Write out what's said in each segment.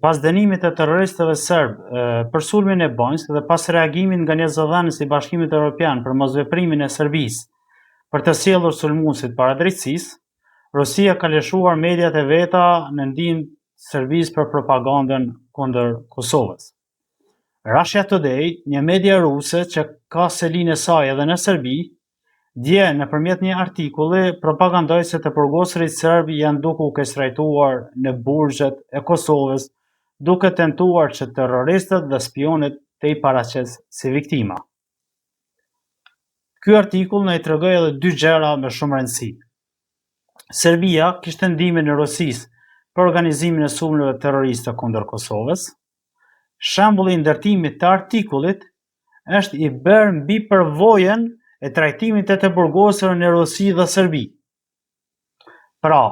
Pas dënimit të terroristëve serb për sulmin e Bonjës dhe pas reagimit nga një zëdhënës i Bashkimit Evropian për mosveprimin e Serbisë për të sjellur sulmuesit para drejtësisë, Rusia ka lëshuar mediat e veta në ndihmë të Serbisë për propagandën kundër Kosovës. Russia Today, një media ruse që ka selinë e saj edhe në Serbi, dje nëpërmjet një artikulli propagandoi se të përgosërit serb janë duke u kestrajtuar në burgjet e Kosovës, duke tentuar që terroristët dhe spionët të i paraqes si viktima. Ky artikull na i tregoi edhe dy gjëra me shumë rëndësi. Serbia kishte ndihmën e Rusisë për organizimin e sulmeve terroriste kundër Kosovës. Shembulli i ndërtimit të artikullit është i bërë mbi përvojën e trajtimit të burgosur në Rusi dhe Serbi. Pra,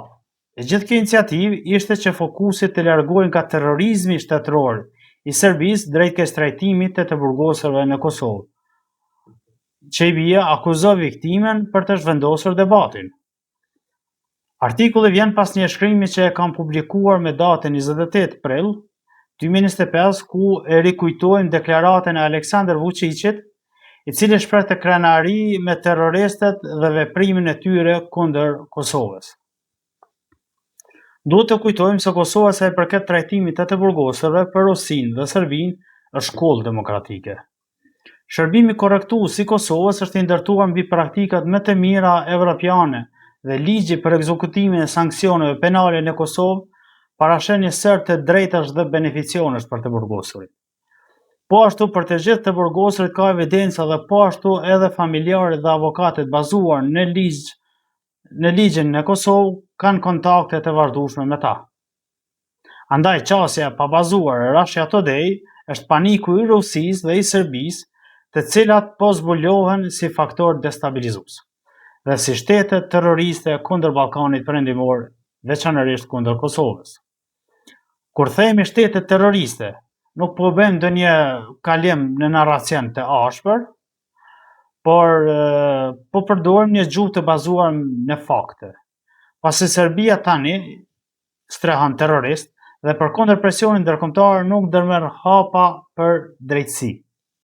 e gjithë kjo iniciativë ishte që fokusi të largohej nga terrorizmi shtetëror i Serbisë drejt kestrajtimit të burgosurve në Kosovë, që i bie akuzoi viktimen për të zhvendosur debatin. Artikulli vjen pas një shkrimi që e kam publikuar me datën 28 prill 2025, ku e rikujtojmë deklaratën e Aleksandar Vučićit, i cili shpreh të krenari me terroristët dhe veprimin e tyre kundër Kosovës. Duhet të kujtojmë se Kosova sa i përket trajtimit të burgosurve për Rusinë dhe Serbinë është shkollë demokratike. Shërbimi korrektues i Kosovës është i ndërtuar mbi praktikat më të mira evropiane dhe ligji për ekzekutimin e sanksioneve penale në Kosovë parashen një sër të drejtash dhe beneficionesh për të burgosurit. Po ashtu për të gjithë të burgosurit ka evidenca dhe po ashtu edhe familjarët dhe avokatët bazuar në ligjin në Kosovë kanë kontakte të vazhdueshme me ta. Andaj qasja pa bazuar e Russia Today është paniku i Rusisë dhe i Serbisë, të cilat po zbulohen si faktor destabilizues dhe si shtete terroriste kundër Ballkanit Perëndimor, veçanërisht kundër Kosovës. Kur themi shtete terroriste, nuk po bëjmë ndonjë kalim në narracion të ashpër, por po përdorim një gjuhë të bazuar në fakte. Pasi Serbia tani strehon terrorist dhe përkundër presionit ndërkombëtar nuk ndërmerr hapa për drejtësi.